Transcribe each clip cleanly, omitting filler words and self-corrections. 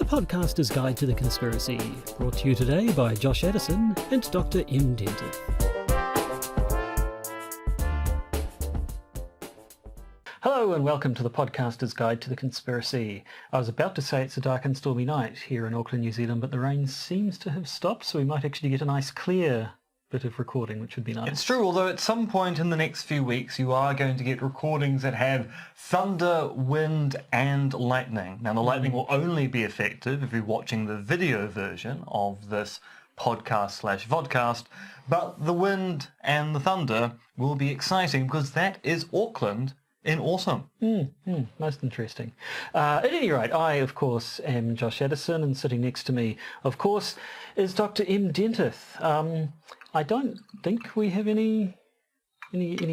Podcaster's Guide to the Conspiracy, brought to you today by Josh Addison and Dr. M. Dentith. Hello and welcome to the Podcaster's Guide to the Conspiracy. I was about to say it's a dark and stormy night here in Auckland, New Zealand, but the rain seems to have stopped, so we might actually get a nice clear bit of recording, which would be nice. It's true, although at some point in the next few weeks you are going to get recordings that have thunder, wind and lightning. Now the lightning will only be effective if you're watching the video version of this podcast/vodcast, but the wind and the thunder will be exciting because that is Auckland in autumn. Most interesting. At any rate, I, of course, am Josh Addison, and sitting next to me, of course, is Dr. M. Dentith. I don't think we have any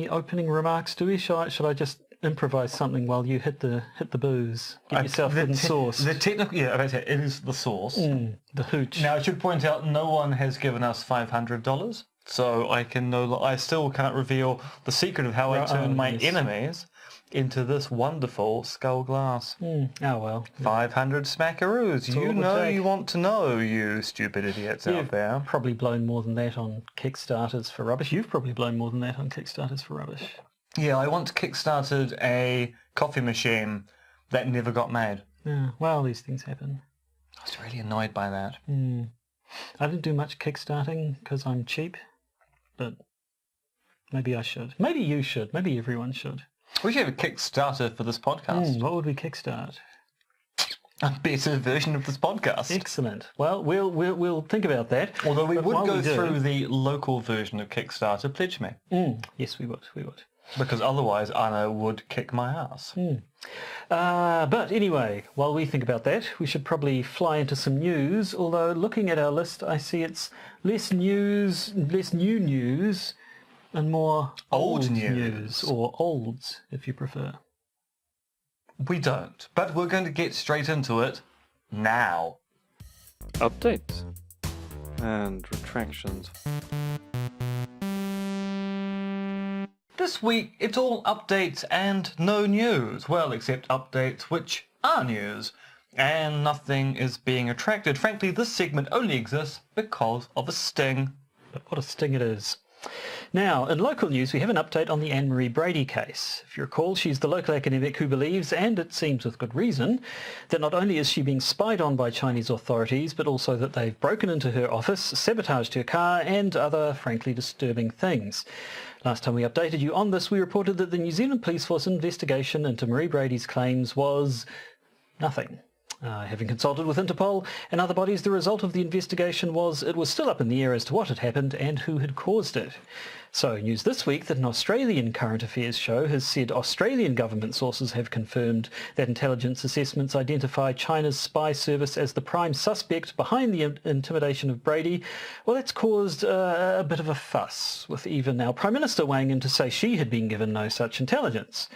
opening remarks, do we? Should I just improvise something while you hit the booze? Give yourself the sauce. The technical, it is the sauce. The hooch. Now, I should point out, no one has given us $500, so I still can't reveal the secret of how I turn my enemies into this wonderful skull glass. Oh well. 500 smackaroos. You know you want to know, you stupid idiots out there. Probably blown more than that on Kickstarters for rubbish. You've probably blown more than that on Kickstarters for rubbish. Yeah, I once kickstarted a coffee machine that never got made. Yeah, well, these things happen. I was really annoyed by that. I didn't do much kickstarting because I'm cheap, but maybe I should. Maybe you should. Maybe everyone should. We should have a Kickstarter for this podcast. What would we kickstart? A better version of this podcast. Excellent. Well, we'll think about that. Although we would go through the local version of Kickstarter, pledge me. Yes, we would. Because otherwise Anna would kick my ass. But anyway, while we think about that, we should probably fly into some news, although looking at our list, I see it's less new news, and more old news, or olds, if you prefer. We don't, but we're going to get straight into it now. Updates and retractions. This week, it's all updates and no news. Well, except updates which are news. And nothing is being retracted. Frankly, this segment only exists because of a sting. But what a sting it is. Now, in local news, we have an update on the Anne-Marie Brady case. If you recall, she's the local academic who believes, and it seems with good reason, that not only is she being spied on by Chinese authorities, but also that they've broken into her office, sabotaged her car, and other, frankly, disturbing things. Last time we updated you on this, we reported that the New Zealand Police Force investigation into Marie Brady's claims was nothing. Having consulted with Interpol and other bodies, the result of the investigation was it was still up in the air as to what had happened and who had caused it. So, news this week that an Australian current affairs show has said Australian government sources have confirmed that intelligence assessments identify China's spy service as the prime suspect behind the intimidation of Brady. Well, that's caused a bit of a fuss, with even our Prime Minister weighing in to say she had been given no such intelligence.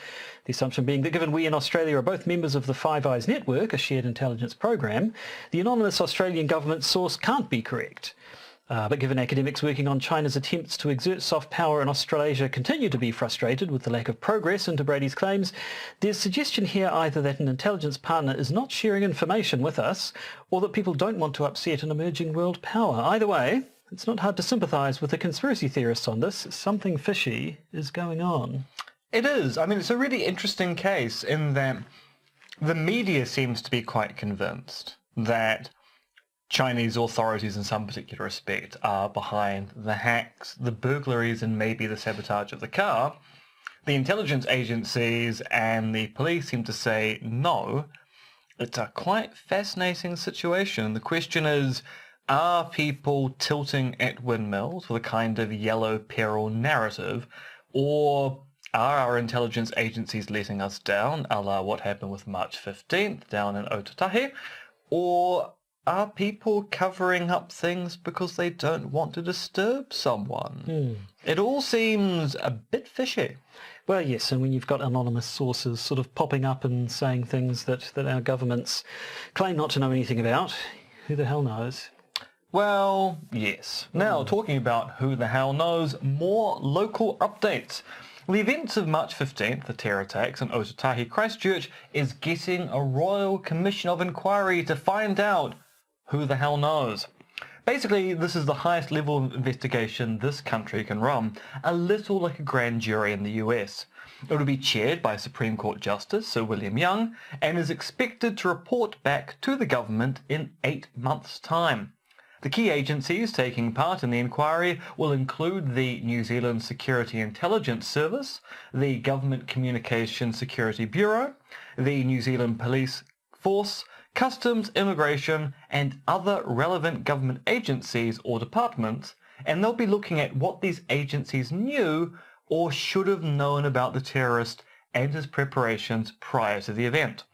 The assumption being that given we in Australia are both members of the Five Eyes Network, a shared intelligence program, the anonymous Australian government source can't be correct. But given academics working on China's attempts to exert soft power in Australasia continue to be frustrated with the lack of progress into Brady's claims, there's suggestion here either that an intelligence partner is not sharing information with us, or that people don't want to upset an emerging world power. Either way, it's not hard to sympathise with the conspiracy theorists on this. Something fishy is going on. It is. I mean, it's a really interesting case in that the media seems to be quite convinced that Chinese authorities in some particular respect are behind the hacks, the burglaries and maybe the sabotage of the car. The intelligence agencies and the police seem to say no. It's a quite fascinating situation. The question is, are people tilting at windmills with a kind of yellow peril narrative, or are our intelligence agencies letting us down, a la what happened with March 15th down in Otatahi, or are people covering up things because they don't want to disturb someone? It all seems a bit fishy. Well, yes, and when you've got anonymous sources sort of popping up and saying things that our governments claim not to know anything about, who the hell knows? Well, yes. Now, talking about who the hell knows, more local updates. The events of March 15th, the terror attacks in Otatahi, Christchurch, is getting a Royal Commission of Inquiry to find out who the hell knows. Basically, this is the highest level of investigation this country can run, a little like a grand jury in the US. It will be chaired by Supreme Court Justice Sir William Young and is expected to report back to the government in 8 months' time. The key agencies taking part in the inquiry will include the New Zealand Security Intelligence Service, the Government Communications Security Bureau, the New Zealand Police Force, Customs, Immigration, and other relevant government agencies or departments, and they'll be looking at what these agencies knew or should have known about the terrorist and his preparations prior to the event.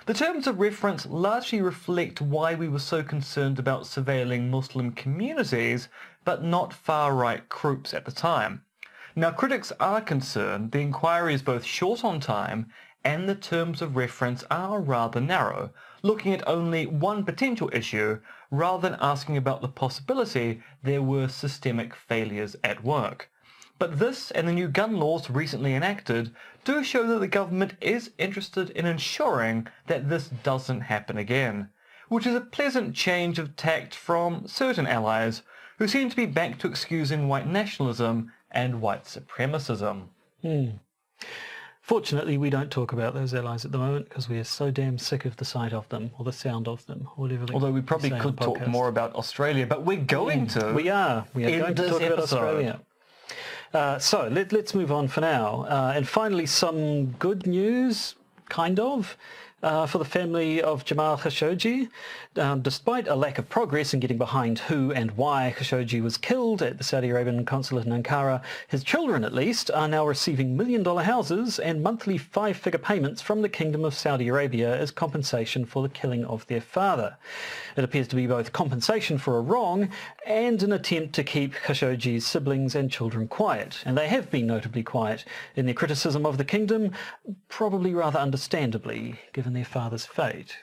The terms of reference largely reflect why we were so concerned about surveilling Muslim communities, but not far-right groups at the time. Now, critics are concerned the inquiry is both short on time and the terms of reference are rather narrow, looking at only one potential issue rather than asking about the possibility there were systemic failures at work. But this and the new gun laws recently enacted do show that the government is interested in ensuring that this doesn't happen again, which is a pleasant change of tact from certain allies who seem to be back to excusing white nationalism and white supremacism. Fortunately, we don't talk about those allies at the moment because we are so damn sick of the sight of them or the sound of them. Or whatever. Although we probably could talk more about Australia, but we're going to. We are going to talk about Australia. So let's move on for now. And finally, some good news, kind of, for the family of Jamal Khashoggi. Despite a lack of progress in getting behind who and why Khashoggi was killed at the Saudi Arabian consulate in Ankara, his children, at least, are now receiving million-dollar houses and monthly 5-figure payments from the Kingdom of Saudi Arabia as compensation for the killing of their father. It appears to be both compensation for a wrong and an attempt to keep Khashoggi's siblings and children quiet, and they have been notably quiet in their criticism of the kingdom, probably rather understandably, given their father's fate.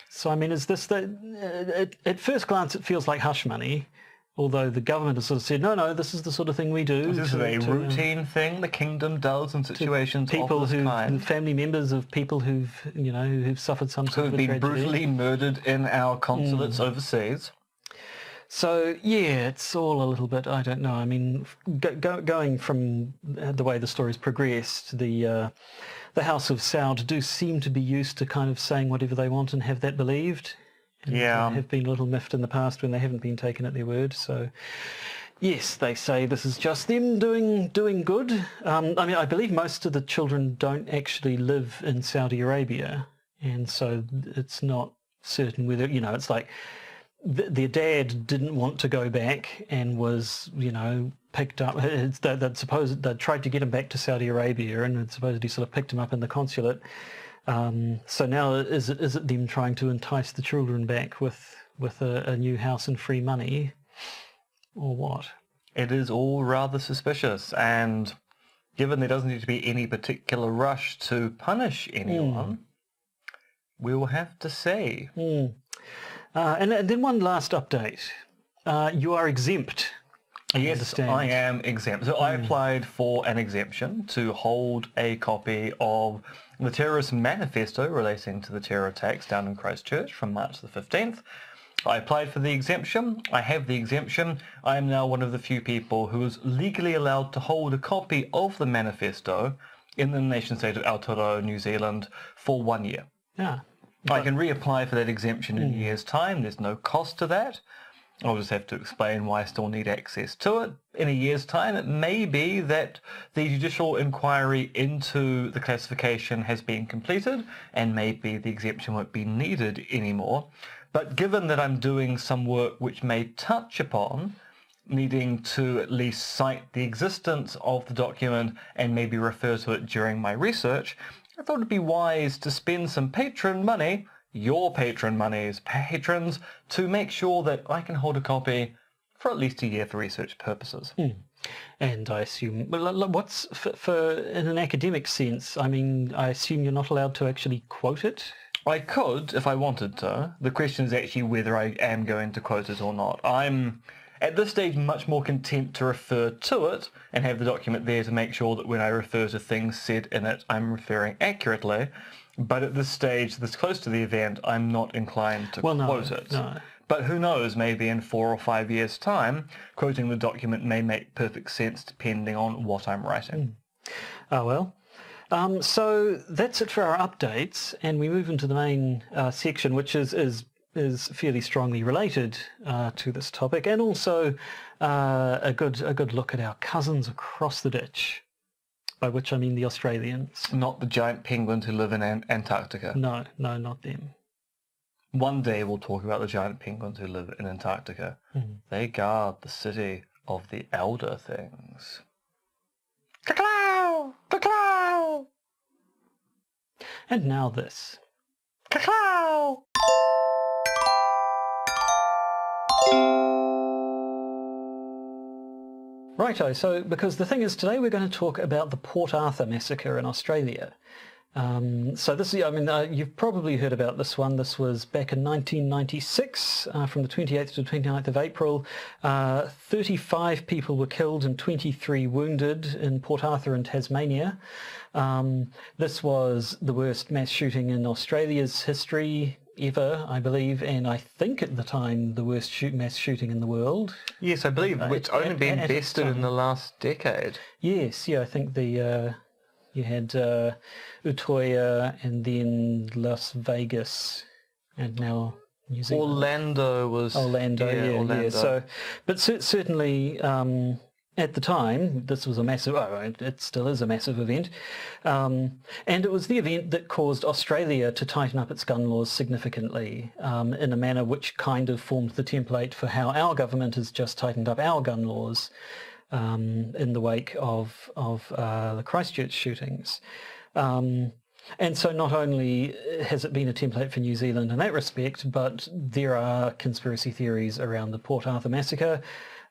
So, I mean, is this at first glance it feels like hush money, although the government has sort of said, no, this is the sort of thing we do. This is a routine thing the kingdom does in situations people of this kind. Family members of people who've suffered some sort of tragedy. Who've been brutally murdered in our consulates overseas. So, yeah, it's all a little bit, I don't know. I mean, going from the way the story's progressed, the House of Saud do seem to be used to kind of saying whatever they want and have that believed. And have been a little miffed in the past when they haven't been taken at their word. So, yes, they say this is just them doing good. I mean, I believe most of the children don't actually live in Saudi Arabia, and so it's not certain whether, it's like their dad didn't want to go back and was, picked up. They'd tried to get him back to Saudi Arabia and had supposedly sort of picked him up in the consulate. So now is it them trying to entice the children back with a new house and free money, or what? It is all rather suspicious, and given there doesn't need to be any particular rush to punish anyone, we will have to see. And then one last update. You are exempt. Yes, I am exempt. So I applied for an exemption to hold a copy of the terrorist manifesto relating to the terror attacks down in Christchurch from March the 15th. I applied for the exemption. I have the exemption. I am now one of the few people who is legally allowed to hold a copy of the manifesto in the nation-state of Aotearoa, New Zealand, for 1 year. Yeah. I can reapply for that exemption in a year's time. There's no cost to that. I'll just have to explain why I still need access to it. In a year's time, it may be that the judicial inquiry into the classification has been completed and maybe the exemption won't be needed anymore. But given that I'm doing some work which may touch upon needing to at least cite the existence of the document and maybe refer to it during my research, I thought it'd be wise to spend some patron money, your patron monies, patrons, to make sure that I can hold a copy for at least a year for research purposes. And I assume, what's for in an academic sense, I mean, I assume you're not allowed to actually quote it? I could if I wanted to. The question is actually whether I am going to quote it or not. I'm at this stage much more content to refer to it and have the document there to make sure that when I refer to things said in it, I'm referring accurately. But at this stage, this close to the event, I'm not inclined to quote it. No. But who knows, maybe in 4 or 5 years' time, quoting the document may make perfect sense depending on what I'm writing. Oh, well. So that's it for our updates, and we move into the main section, which is fairly strongly related to this topic, and also a good look at our cousins across the ditch, by which I mean the Australians. Not the giant penguins who live in Antarctica. No, not them. One day we'll talk about the giant penguins who live in Antarctica. They guard the city of the elder things. Cacao! Cacao! And now this. Cacao! Righto, so because the thing is today we're going to talk about the Port Arthur Massacre in Australia. So this is, you've probably heard about this one. This was back in 1996, from the 28th to 29th of April. 35 people were killed and 23 wounded in Port Arthur in Tasmania. This was the worst mass shooting in Australia's history ever, I believe, and I think at the time the worst mass shooting in the world. Yes, I believe, it's only been bested in the last decade. Yes, I think you had Utoya and then Las Vegas and now New Zealand. Orlando. Yeah. So, but certainly at the time this was a massive, it still is a massive event, and it was the event that caused Australia to tighten up its gun laws significantly in a manner which kind of formed the template for how our government has just tightened up our gun laws in the wake of the Christchurch shootings. And so not only has it been a template for New Zealand in that respect, but there are conspiracy theories around the Port Arthur Massacre,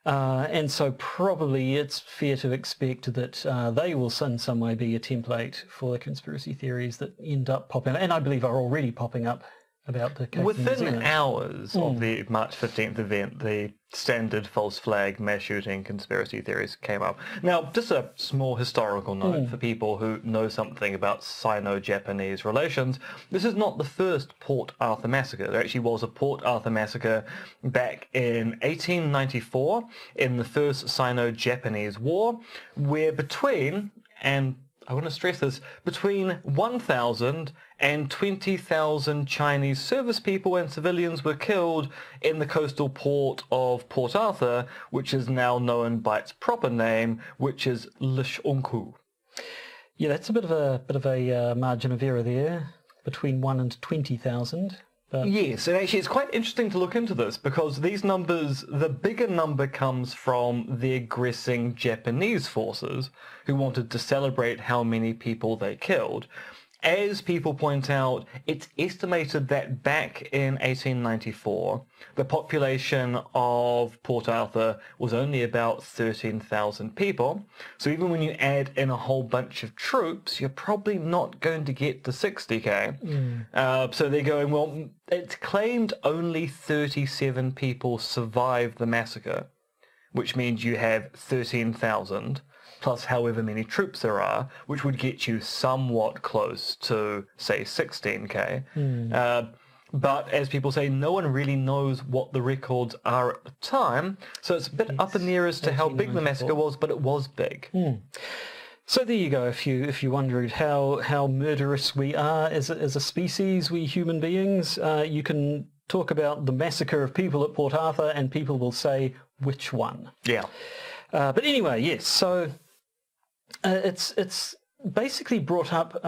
and so probably it's fair to expect that they will in some way be a template for the conspiracy theories that end up popping up, and I believe are already popping up about the case in New Within Zealand. hours of the March 15th event, the standard false flag mass shooting conspiracy theories came up. Now, just a small historical note for people who know something about Sino-Japanese relations. This is not the first Port Arthur Massacre. There actually was a Port Arthur Massacre back in 1894 in the First Sino-Japanese War, where between, and I want to stress this, between 1,000 and 20,000 Chinese service people and civilians were killed in the coastal port of Port Arthur, which is now known by its proper name, which is Lishonku. Yeah, that's a bit of a margin of error there, between 1 and 20,000. But yes, and actually it's quite interesting to look into this because these numbers, the bigger number comes from the aggressing Japanese forces who wanted to celebrate how many people they killed. As people point out, it's estimated that back in 1894, the population of Port Arthur was only about 13,000 people. So even when you add in a whole bunch of troops, you're probably not going to get to 60k. So they're going, well, it's claimed only 37 people survived the massacre, which means you have 13,000. Plus however many troops there are, which would get you somewhat close to, say, 16k. But as people say, no one really knows what the records are at the time, so it's a bit up in the air as to how big the massacre was, but it was big. So there you go. If you wondered how murderous we are as a species, we human beings, you can talk about the massacre of people at Port Arthur, and people will say which one. Yeah. But anyway, yes. So it's basically brought up.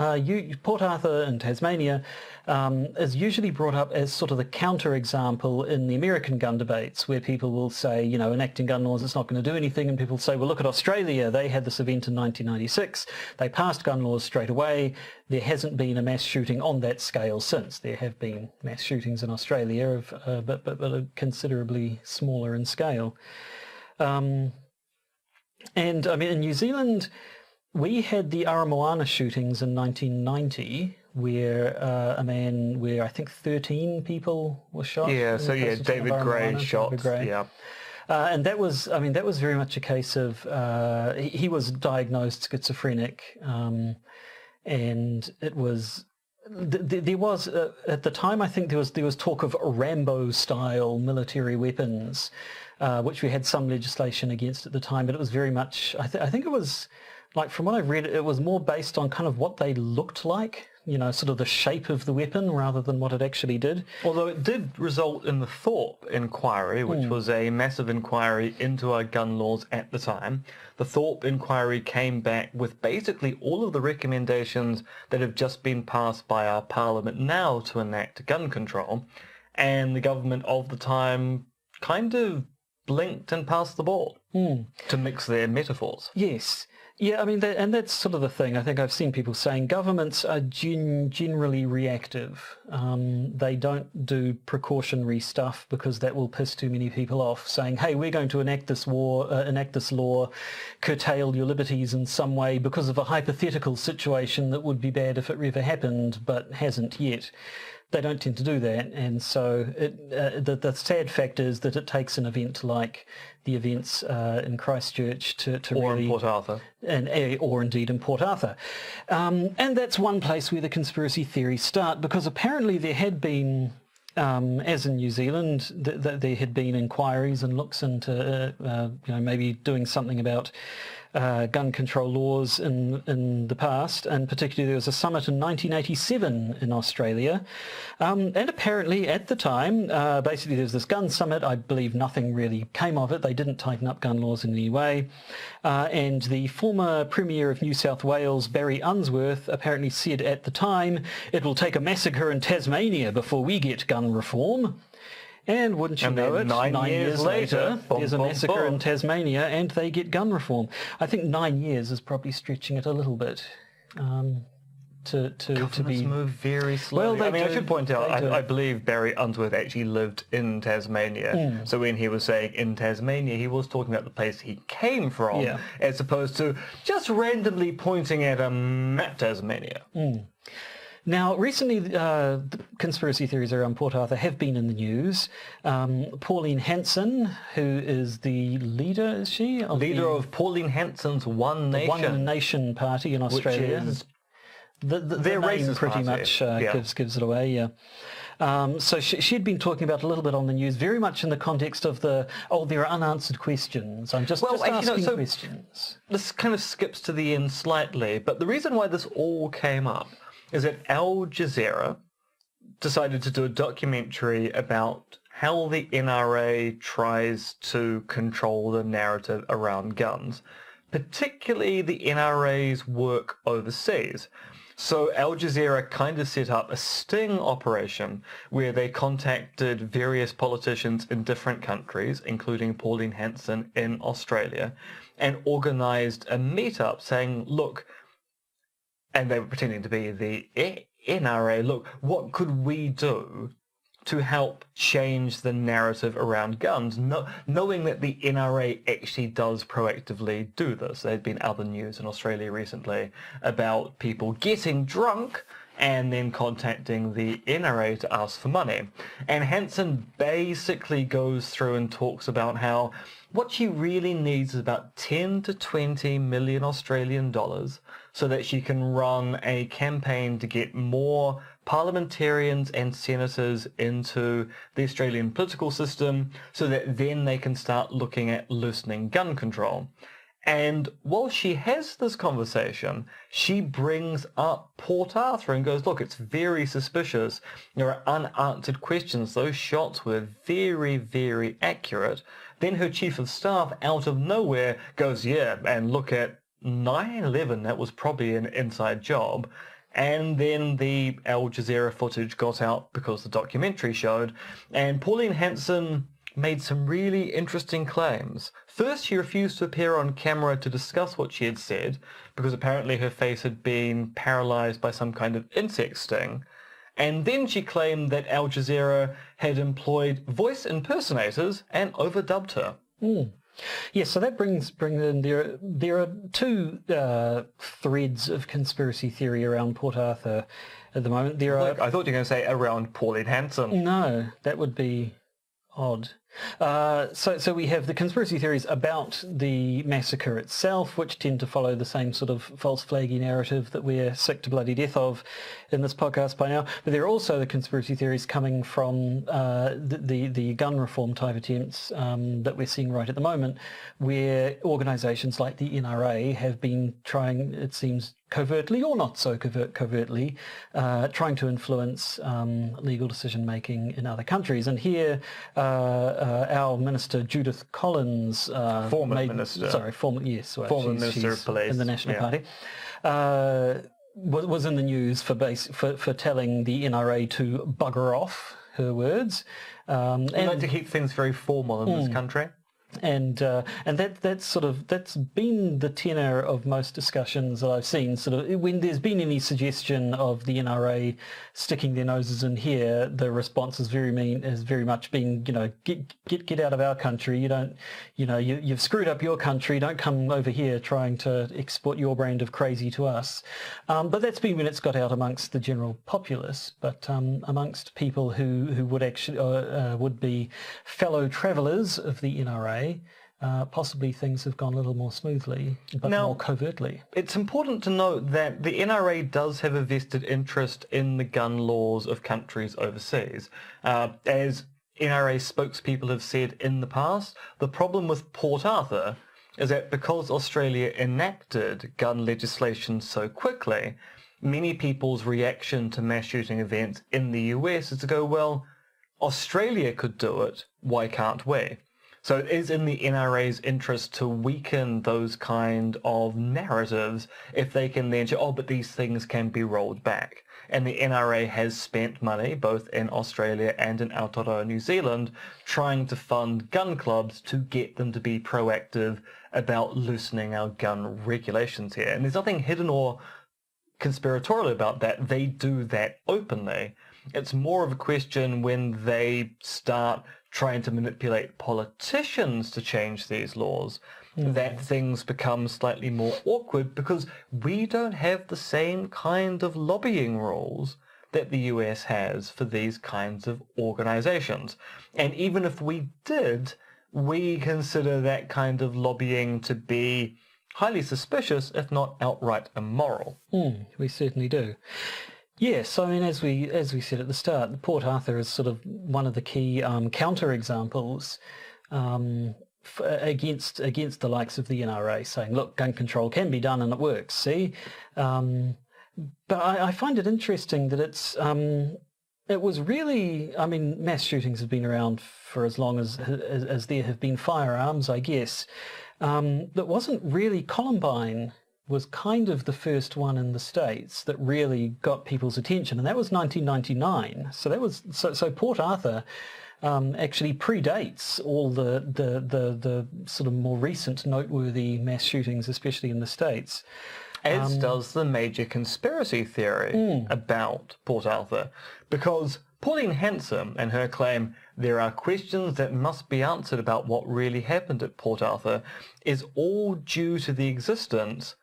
Port Arthur in Tasmania is usually brought up as sort of the counterexample in the American gun debates, where people will say, enacting gun laws, it's not going to do anything, and people say, well, look at Australia. They had this event in 1996. They passed gun laws straight away. There hasn't been a mass shooting on that scale since. There have been mass shootings in Australia, but considerably smaller in scale. And I mean, in New Zealand, we had the Aramoana shootings in 1990, where I think 13 people were shot. Yeah, so yeah, David Gray shot. Yeah. And that was very much a case of he was diagnosed schizophrenic, and it was there was at the time, I think there was talk of Rambo-style military weapons, which we had some legislation against at the time, but it was very much, I think it was, like, from what I've read, it was more based on kind of what they looked like, sort of the shape of the weapon rather than what it actually did. Although it did result in the Thorpe inquiry, which was a massive inquiry into our gun laws at the time. The Thorpe inquiry came back with basically all of the recommendations that have just been passed by our parliament now to enact gun control, and the government of the time kind of blinked and passed the ball, to mix their metaphors. Yes. Yeah, I mean, and that's sort of the thing. I think I've seen people saying governments are generally reactive. They don't do precautionary stuff because that will piss too many people off, saying, hey, we're going to enact this law, curtail your liberties in some way because of a hypothetical situation that would be bad if it ever happened, but hasn't yet. They don't tend to do that, and so the sad fact is that it takes an event like the events in Christchurch to or really... in Port Arthur. Or indeed in Port Arthur. And that's one place where the conspiracy theories start, because apparently there had been, as in New Zealand, there had been inquiries and looks into maybe doing something about gun control laws in the past, and particularly there was a summit in 1987 in Australia, and apparently at the time, basically there was this gun summit. I believe nothing really came of it. They didn't tighten up gun laws in any way, and the former Premier of New South Wales, Barry Unsworth, apparently said at the time, it will take a massacre in Tasmania before we get gun reform. And wouldn't you know it, 9 years later, there's a massacre in Tasmania and they get gun reform. I think 9 years is probably stretching it a little bit to be... move very slowly. Well, I should point out, I believe Barry Unsworth actually lived in Tasmania. So when he was saying in Tasmania, he was talking about the place he came from, as opposed to just randomly pointing at Tasmania. Now, recently, the conspiracy theories around Port Arthur have been in the news. Pauline Hanson, who is the leader, is she? Leader of Pauline Hanson's One Nation. One Nation party in Australia. Which is their name pretty much gives it away, so she'd been talking about a little bit on the news, very much in the context of there are unanswered questions. I'm just asking questions. This kind of skips to the end slightly, but the reason why this all came up is that Al Jazeera decided to do a documentary about how the NRA tries to control the narrative around guns, particularly the NRA's work overseas. So Al Jazeera kind of set up a sting operation where they contacted various politicians in different countries, including Pauline Hanson in Australia, and organised a meetup saying, look, and they were pretending to be the NRA, look, what could we do to help change the narrative around guns, knowing that the NRA actually does proactively do this. There'd been other news in Australia recently about people getting drunk and then contacting the NRA to ask for money. And Hanson basically goes through and talks about how what she really needs is about 10 to 20 million Australian dollars so that she can run a campaign to get more parliamentarians and senators into the Australian political system so that then they can start looking at loosening gun control. And while she has this conversation, she brings up Port Arthur and goes, look, it's very suspicious. There are unanswered questions. Those shots were very, very accurate. Then her chief of staff, out of nowhere, goes, yeah, and look at 9/11. That was probably an inside job. And then the Al Jazeera footage got out because the documentary showed. And Pauline Hanson made some really interesting claims. First, she refused to appear on camera to discuss what she had said because apparently her face had been paralyzed by some kind of insect sting. And then she claimed that Al Jazeera had employed voice impersonators and overdubbed her. Yes, so that brings in there are two threads of conspiracy theory around Port Arthur at the moment. I thought you were going to say around Pauline Hanson. No, that would be odd. So we have the conspiracy theories about the massacre itself, which tend to follow the same sort of false flaggy narrative that we're sick to bloody death of in this podcast by now. But there are also the conspiracy theories coming from the gun reform type attempts that we're seeing right at the moment, where organisations like the NRA have been trying, it seems, covertly or not so covertly, trying to influence legal decision making in other countries. And here, our Minister Judith Collins, former Minister of Police in the National Party, was in the news for telling the NRA to bugger off. Her words. We like to keep things very formal in this country. And that's been the tenor of most discussions that I've seen. Sort of when there's been any suggestion of the NRA sticking their noses in here, the response has very much been, get out of our country. You've screwed up your country. Don't come over here trying to export your brand of crazy to us. But that's been when it's got out amongst the general populace. But amongst people who would actually would be fellow travellers of the NRA. Possibly things have gone a little more smoothly, but more covertly. It's important to note that the NRA does have a vested interest in the gun laws of countries overseas. As NRA spokespeople have said in the past, the problem with Port Arthur is that because Australia enacted gun legislation so quickly, many people's reaction to mass shooting events in the US is to go, well, Australia could do it, why can't we? So it is in the NRA's interest to weaken those kind of narratives if they can then say, but these things can be rolled back. And the NRA has spent money, both in Australia and in Aotearoa, New Zealand, trying to fund gun clubs to get them to be proactive about loosening our gun regulations here. And there's nothing hidden or conspiratorial about that. They do that openly. It's more of a question when they start trying to manipulate politicians to change these laws, that things become slightly more awkward because we don't have the same kind of lobbying rules that the US has for these kinds of organizations. And even if we did, we consider that kind of lobbying to be highly suspicious, if not outright immoral. We certainly do. Yes, I mean, as we said at the start, the Port Arthur is sort of one of the key counterexamples against the likes of the NRA, saying, look, gun control can be done and it works, see? But I find it interesting that it was really, I mean, mass shootings have been around for as long as there have been firearms, I guess. That wasn't really Columbine was kind of the first one in the States that really got people's attention, and that was 1999. So that was so Port Arthur actually predates all the sort of more recent noteworthy mass shootings, especially in the States. As does the major conspiracy theory about Port Arthur, because Pauline Hanson and her claim there are questions that must be answered about what really happened at Port Arthur is all due to the existence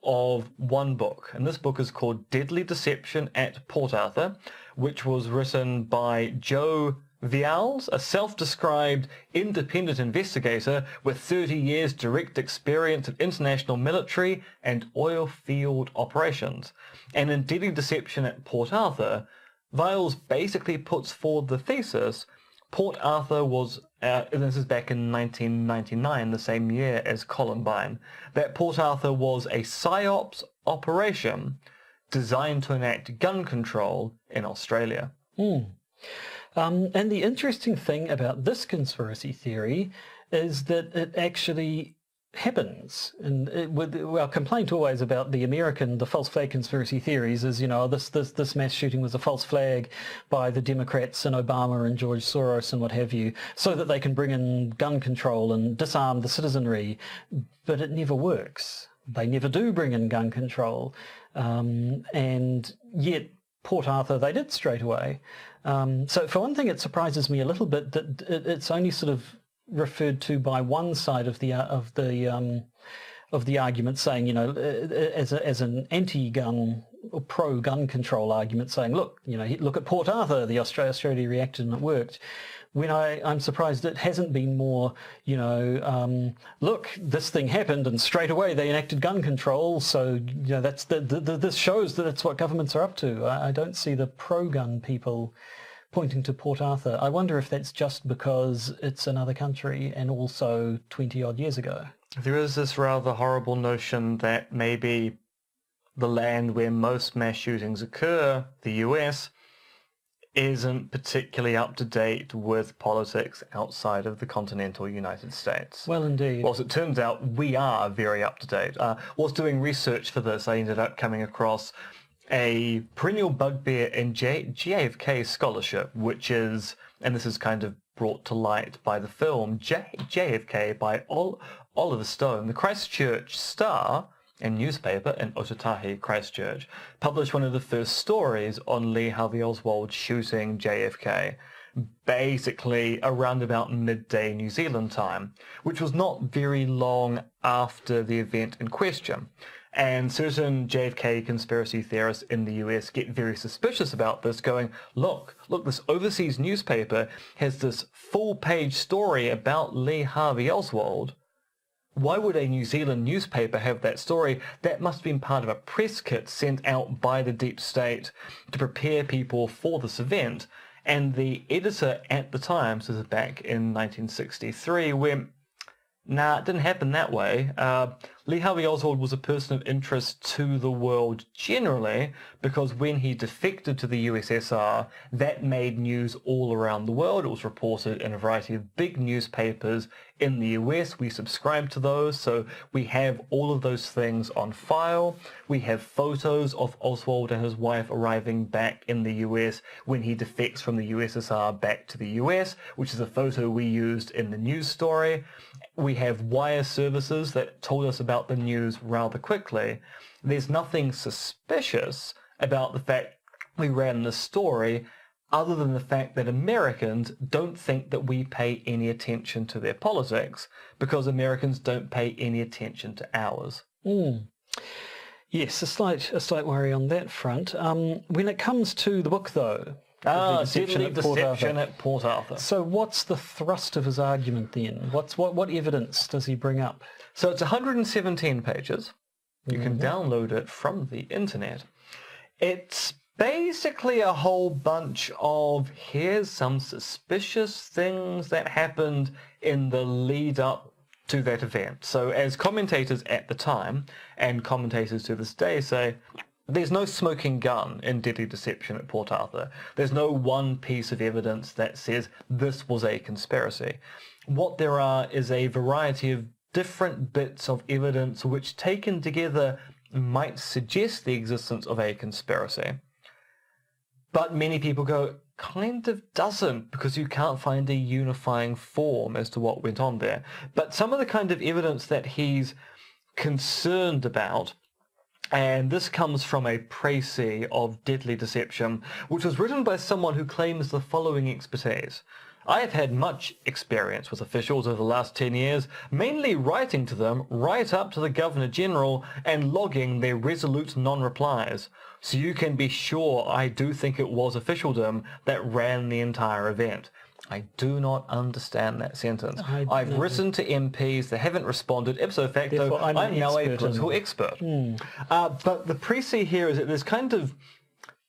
of one book, and this book is called Deadly Deception at Port Arthur, which was written by Joe Vials, a self-described independent investigator with 30 years direct experience in international military and oil field operations. And in Deadly Deception at Port Arthur, Vials basically puts forward the thesis Port Arthur was, and this is back in 1999, the same year as Columbine, that Port Arthur was a PSYOPs operation designed to enact gun control in Australia. And the interesting thing about this conspiracy theory is that it actually happens. And our complaint always about the false flag conspiracy theories is, this mass shooting was a false flag by the Democrats and Obama and George Soros and what have you, so that they can bring in gun control and disarm the citizenry. But it never works. They never do bring in gun control. And yet Port Arthur they did straight away. So for one thing, it surprises me a little bit that it's only sort of referred to by one side of the argument, saying, as an anti-gun pro-gun control argument saying, look, look at Port Arthur, the Australia reacted and it worked. When I'm surprised it hasn't been more, look, this thing happened and straight away they enacted gun control. So, that's this shows that that's what governments are up to. I don't see the pro-gun people pointing to Port Arthur. I wonder if that's just because it's another country and also 20 odd years ago. There is this rather horrible notion that maybe the land where most mass shootings occur, the US, isn't particularly up to date with politics outside of the continental United States. Well, indeed. Well, as it turns out, we are very up to date. Whilst doing research for this, I ended up coming across a perennial bugbear in JFK scholarship, which is, and this is kind of brought to light by the film JFK by Oliver Stone, the Christchurch Star and newspaper in Ōtautahi, Christchurch, published one of the first stories on Lee Harvey Oswald shooting JFK, basically around about midday New Zealand time, which was not very long after the event in question. And certain JFK conspiracy theorists in the US get very suspicious about this, going, look, this overseas newspaper has this full-page story about Lee Harvey Oswald. Why would a New Zealand newspaper have that story? That must have been part of a press kit sent out by the deep state to prepare people for this event. And the editor at the time, so this is back in 1963, went, nah, it didn't happen that way. Lee Harvey Oswald was a person of interest to the world generally because when he defected to the USSR, that made news all around the world. It was reported in a variety of big newspapers in the US. We subscribe to those, so we have all of those things on file. We have photos of Oswald and his wife arriving back in the US when he defects from the USSR back to the US, which is a photo we used in the news story. We have wire services that told us about the news rather quickly. There's nothing suspicious about the fact we ran this story other than the fact that Americans don't think that we pay any attention to their politics because Americans don't pay any attention to ours. Yes, a slight worry on that front. When it comes to the book, though, Deadly Deception at Port Arthur. So what's the thrust of his argument then? What evidence does he bring up? So it's 117 pages. You can download it from the internet. It's basically a whole bunch of here's some suspicious things that happened in the lead up to that event. So as commentators at the time and commentators to this day say, there's no smoking gun in Deadly Deception at Port Arthur. There's no one piece of evidence that says this was a conspiracy. What there are is a variety of different bits of evidence which taken together might suggest the existence of a conspiracy. But many people go, kind of doesn't, because you can't find a unifying form as to what went on there. But some of the kind of evidence that he's concerned about, and this comes from a précis of Deadly Deception, which was written by someone who claims the following expertise. I have had much experience with officials over the last 10 years, mainly writing to them right up to the Governor-General and logging their resolute non-replies. So you can be sure I do think it was officialdom that ran the entire event. I do not understand that sentence. I've written to MPs, they haven't responded. Ipso facto, Therefore, I'm now a political expert. But the précis here is that there's kind of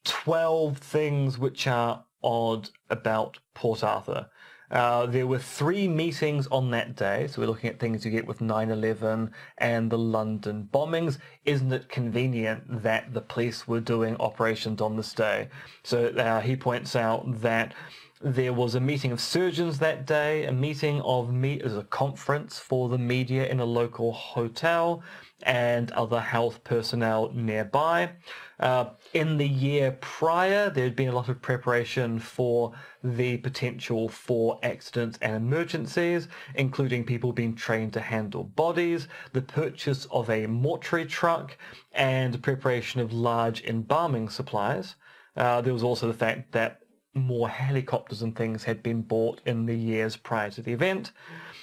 12 things which are odd about Port Arthur. There were 3 meetings on that day, so we're looking at things you get with 9/11 and the London bombings. Isn't it convenient that the police were doing operations on this day? So he points out that there was a meeting of surgeons that day, a meeting of a conference for the media in a local hotel, and other health personnel nearby. In the year prior, there had been a lot of preparation for the potential for accidents and emergencies, including people being trained to handle bodies, the purchase of a mortuary truck, and preparation of large embalming supplies. There was also the fact that more helicopters and things had been bought in the years prior to the event.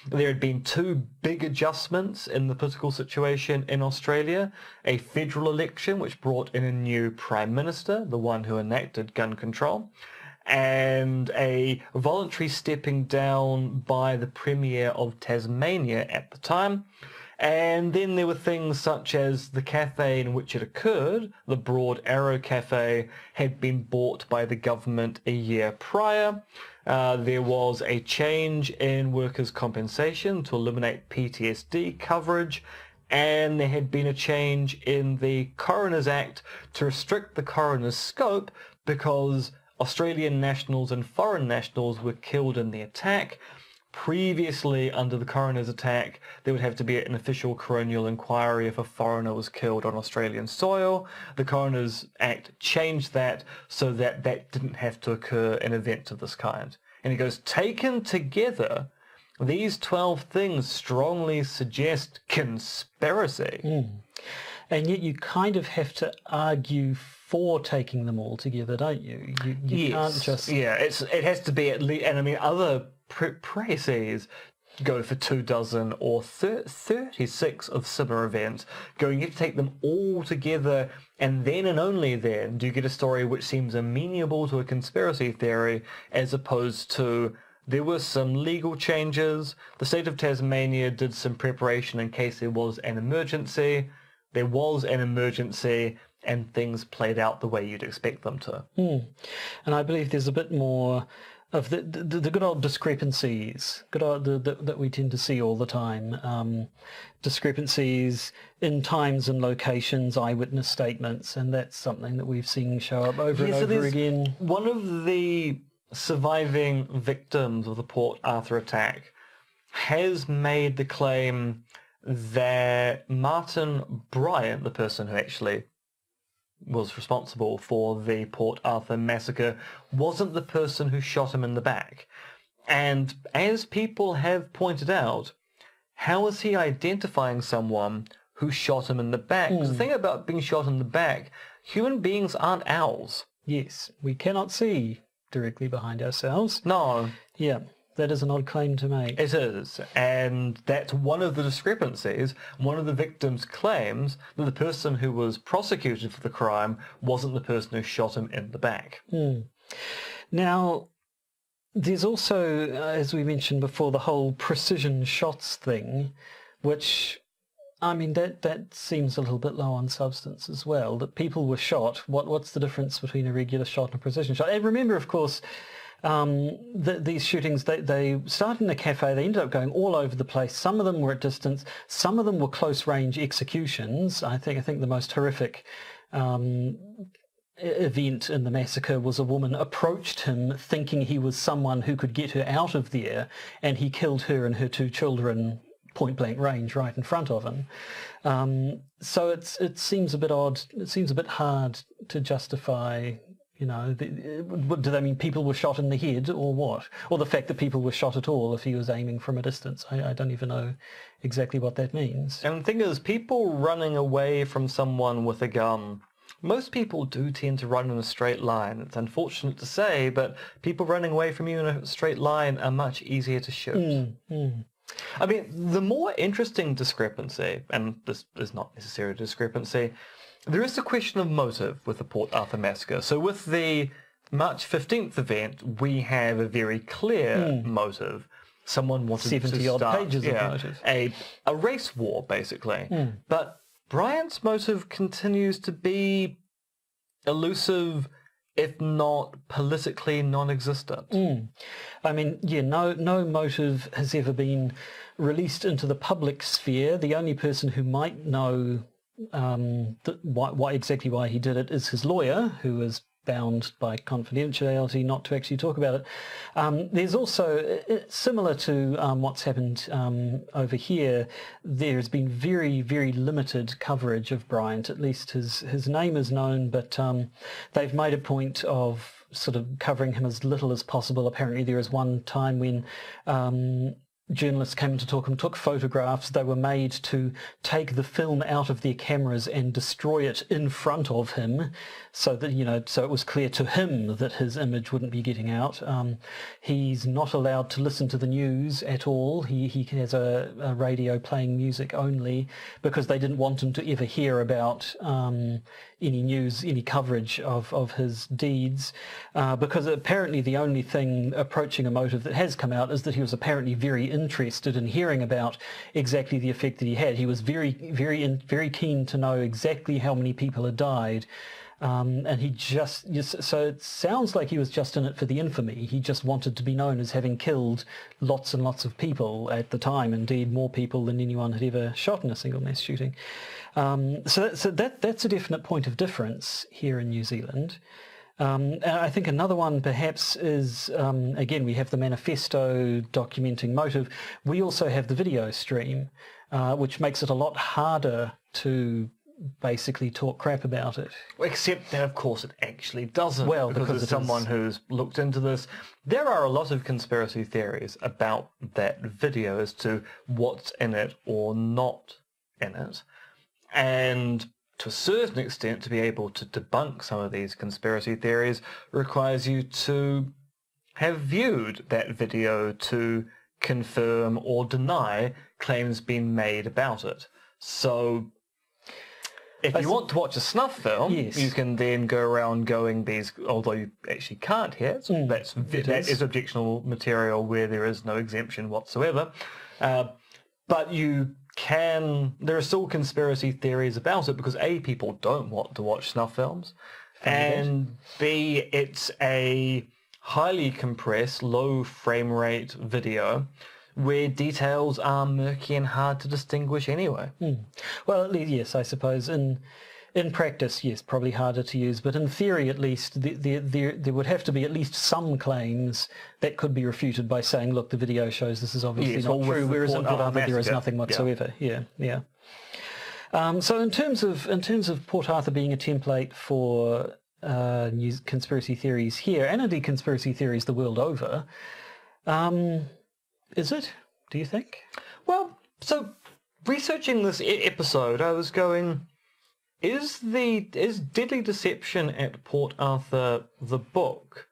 there had been two big adjustments in the political situation in Australia. A federal election, which brought in a new Prime Minister, the one who enacted gun control, and a voluntary stepping down by the Premier of Tasmania at the time. And then there were things such as the cafe in which it occurred, the Broad Arrow Cafe, had been bought by the government a year prior. There was a change in workers' compensation to eliminate PTSD coverage, and there had been a change in the Coroner's Act to restrict the coroner's scope because Australian nationals and foreign nationals were killed in the attack. Previously, under the coroner's attack, there would have to be an official coronial inquiry if a foreigner was killed on Australian soil. The Coroner's Act changed that so that that didn't have to occur in events of this kind. And he goes, taken together, these 12 things strongly suggest conspiracy. And yet you kind of have to argue for taking them all together, don't you? You can't just... Yeah, it has to be at least... And I mean, other précis go for 24 or 36 of similar events. You have to take them all together, and then and only then do you get a story which seems amenable to a conspiracy theory, as opposed to there were some legal changes. The state of Tasmania did some preparation in case there was an emergency. There was an emergency, and things played out the way you'd expect them to. And I believe there's a bit more of the good old discrepancies that we tend to see all the time. Discrepancies in times and locations, eyewitness statements, and that's something that we've seen show up over and over again. One of the surviving victims of the Port Arthur attack has made the claim that Martin Bryant, the person who actually was responsible for the Port Arthur Massacre, wasn't the person who shot him in the back. And as people have pointed out, how is he identifying someone who shot him in the back? Because the thing about being shot in the back, human beings aren't owls. Yes, we cannot see directly behind ourselves. No. Yeah. That is an odd claim to make. It is, and that's one of the discrepancies. One of the victims claims that the person who was prosecuted for the crime wasn't the person who shot him in the back. Now, there's also, as we mentioned before, the whole precision shots thing, which, I mean, that seems a little bit low on substance as well, that people were shot. What's the difference between a regular shot and a precision shot? And remember, of course, these shootings, they started in a cafe, they ended up going all over the place. Some of them were at distance, some of them were close-range executions. I think the most horrific event in the massacre was a woman approached him thinking he was someone who could get her out of there, and he killed her and her two children point-blank range right in front of him. So it seems a bit odd. It seems a bit hard to justify. You know, do they mean people were shot in the head or what? Or the fact that people were shot at all if he was aiming from a distance? I don't even know exactly what that means. And the thing is, people running away from someone with a gun, most people do tend to run in a straight line. It's unfortunate to say, but people running away from you in a straight line are much easier to shoot. I mean, the more interesting discrepancy, and this is not necessarily a discrepancy, there is the question of motive with the Port Arthur Massacre. So with the March 15th event, we have a very clear motive. Someone wanted 70 to odd start pages of motive. a race war, basically. But Bryant's motive continues to be elusive, if not politically non-existent. I mean, yeah, no motive has ever been released into the public sphere. The only person who might know exactly why he did it is his lawyer, who is bound by confidentiality not to actually talk about it. There's also, similar to what's happened over here, there's been very, very limited coverage of Bryant. At least his name is known, but they've made a point of sort of covering him as little as possible. Apparently there is one time when journalists came in to talk and took photographs. They were made to take the film out of their cameras and destroy it in front of him, so that so it was clear to him that his image wouldn't be getting out. He's not allowed to listen to the news at all. He has a radio playing music only, because they didn't want him to ever hear about any news, any coverage of his deeds, because apparently the only thing approaching a motive that has come out is that he was apparently very interested in hearing about exactly the effect that he had. He was very keen to know exactly how many people had died. And he so it sounds like he was just in it for the infamy. He just wanted to be known as having killed lots and lots of people at the time, indeed more people than anyone had ever shot in a single mass shooting. So that's a definite point of difference here in New Zealand. And I think another one perhaps is, again, we have the manifesto documenting motive. We also have the video stream, which makes it a lot harder to basically talk crap about it. Except that, of course, it actually doesn't. Well, because as someone who's looked into this, there are a lot of conspiracy theories about that video as to what's in it or not in it. And to a certain extent, to be able to debunk some of these conspiracy theories requires you to have viewed that video to confirm or deny claims being made about it. So if you want to watch a snuff film, yes, you can then go around going these, although you actually can't here, so that is objectionable material where there is no exemption whatsoever. But there are still conspiracy theories about it because A, people don't want to watch snuff films, and B, it's a highly compressed, low frame rate video where details are murky and hard to distinguish anyway. Well, at least, yes, I suppose in practice, yes, probably harder to use, but in theory at least, there would have to be at least some claims that could be refuted by saying, look, the video shows this is obviously not true, whereas in Port Arthur there is nothing whatsoever. Yeah. So in terms of Port Arthur being a template for conspiracy theories here, and indeed conspiracy theories the world over, is it, do you think? Well, so researching this episode, I was going, is Deadly Deception at Port Arthur, the book,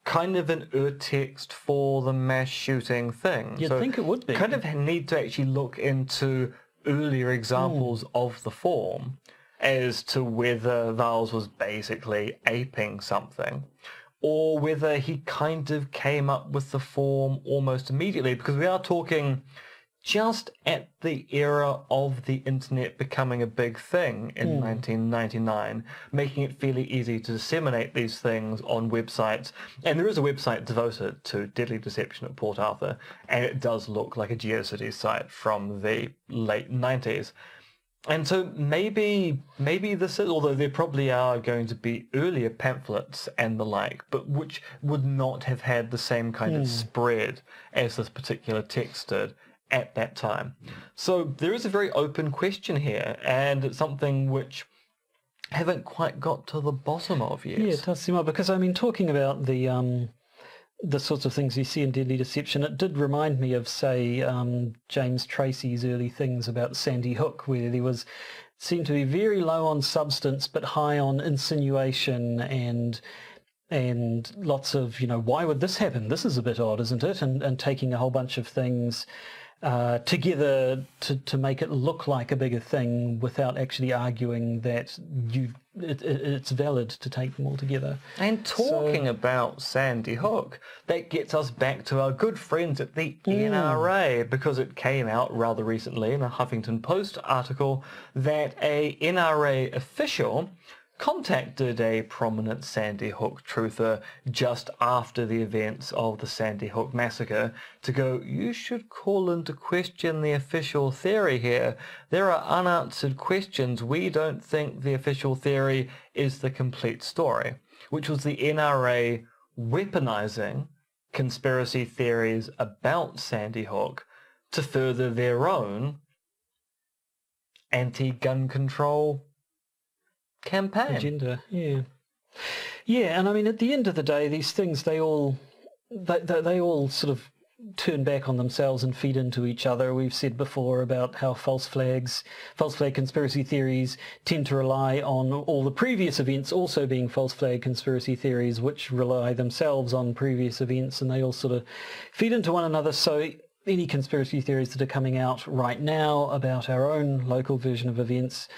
kind of an urtext for the mass shooting thing? You'd think it would be. Kind of need to actually look into earlier examples of the form as to whether Vowles was basically aping something, or whether he kind of came up with the form almost immediately, because we are talking just at the era of the internet becoming a big thing in 1999, making it fairly easy to disseminate these things on websites. And there is a website devoted to Deadly Deception at Port Arthur, and it does look like a GeoCities site from the late 90s. And so maybe this is, although there probably are going to be earlier pamphlets and the like, but which would not have had the same kind of spread as this particular text did at that time. So there is a very open question here, and it's something which I haven't quite got to the bottom of yet. Yeah, it does seem odd, because I mean, talking about the sorts of things you see in Deadly Deception, it did remind me of, say, James Tracy's early things about Sandy Hook, where there seemed to be very low on substance but high on insinuation and lots of, why would this happen? This is a bit odd, isn't it? And taking a whole bunch of things together to make it look like a bigger thing without actually arguing that it's valid to take them all together. And talking about Sandy Hook, that gets us back to our good friends at the NRA, because it came out rather recently in a Huffington Post article that a NRA official contacted a prominent Sandy Hook truther just after the events of the Sandy Hook Massacre to go, you should call into question the official theory here. There are unanswered questions. We don't think the official theory is the complete story, which was the NRA weaponizing conspiracy theories about Sandy Hook to further their own anti-gun control campaign. Agenda, yeah. Yeah, and I mean, at the end of the day, these things, they all sort of turn back on themselves and feed into each other. We've said before about how false flag conspiracy theories tend to rely on all the previous events also being false flag conspiracy theories, which rely themselves on previous events, and they all sort of feed into one another. So any conspiracy theories that are coming out right now about our own local version of events,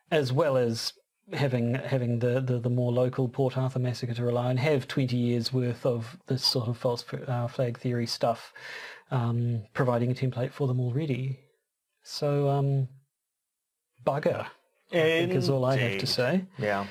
as well as having the more local Port Arthur Massacre to rely on, have 20 years worth of this sort of false flag theory stuff, providing a template for them already. So, bugger, I think is all I have to say. Yeah.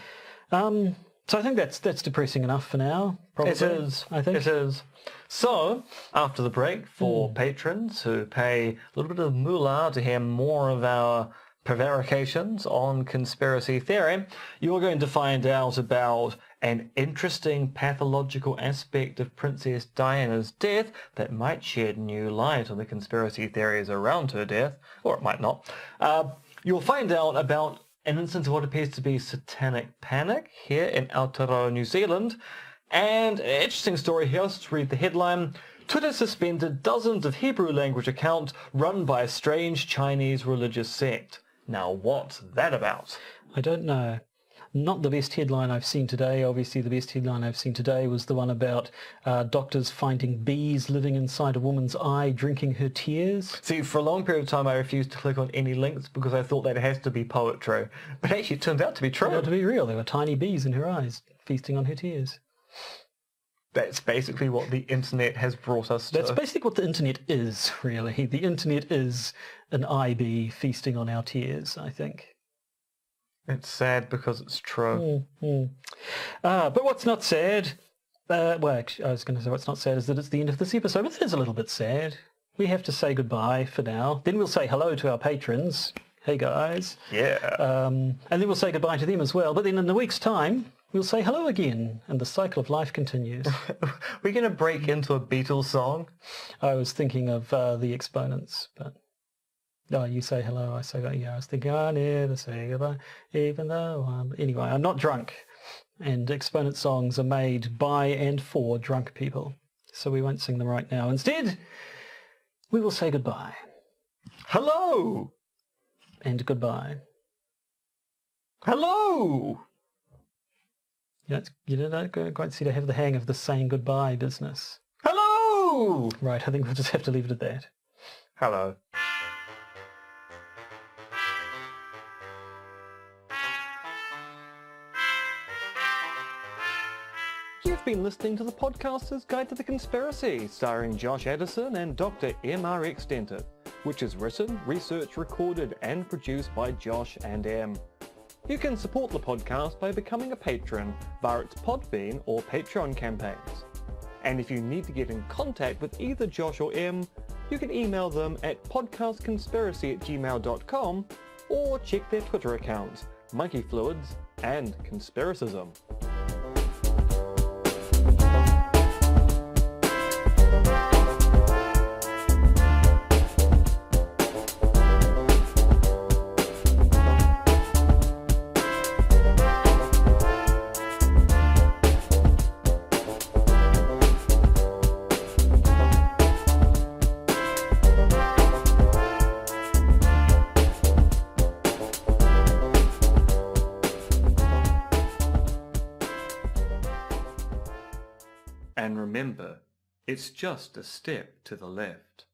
So I think that's depressing enough for now. Probably, It is. I think. It is. So, after the break, for patrons who pay a little bit of moolah to hear more of our prevarications on conspiracy theory, you're going to find out about an interesting pathological aspect of Princess Diana's death that might shed new light on the conspiracy theories around her death, or it might not. You'll find out about an instance of what appears to be satanic panic here in Aotearoa, New Zealand, and an interesting story here. Let's read the headline. Twitter suspended dozens of Hebrew language accounts run by a strange Chinese religious sect. Now, what's that about? I don't know. Not the best headline I've seen today. Obviously, the best headline I've seen today was the one about doctors finding bees living inside a woman's eye, drinking her tears. See, for a long period of time, I refused to click on any links because I thought that has to be poetry. But actually, it turns out to be true. Turned out to be real. There were tiny bees in her eyes, feasting on her tears. That's basically what the internet has brought us to. That's basically what the internet is, really. The internet is an eye bee feasting on our tears, I think. It's sad because it's true. But what's not sad, actually, I was going to say what's not sad is that it's the end of this episode, but it is a little bit sad. We have to say goodbye for now. Then we'll say hello to our patrons. Hey, guys. Yeah. And then we'll say goodbye to them as well. But then in a week's time, we'll say hello again, and the cycle of life continues. We're going to break into a Beatles song. I was thinking of the Exponents, but... Oh, you say hello, I say, yeah, I was thinking, I never say goodbye, even though I'm... Anyway, I'm not drunk, and Exponent songs are made by and for drunk people, so we won't sing them right now. Instead, we will say goodbye. Hello! And goodbye. Hello! You don't quite seem to have the hang of the saying goodbye business. Hello! Right, I think we'll just have to leave it at that. Hello. You've been listening to the Podcaster's Guide to the Conspiracy, starring Josh Addison and Dr. MRX Dentith, which is written, researched, recorded and produced by Josh and M. You can support the podcast by becoming a patron via its Podbean or Patreon campaigns. And if you need to get in contact with either Josh or M, you can email them at podcastconspiracy@gmail.com or check their Twitter accounts, Monkey Fluids and Conspiracism. And remember, it's just a step to the left.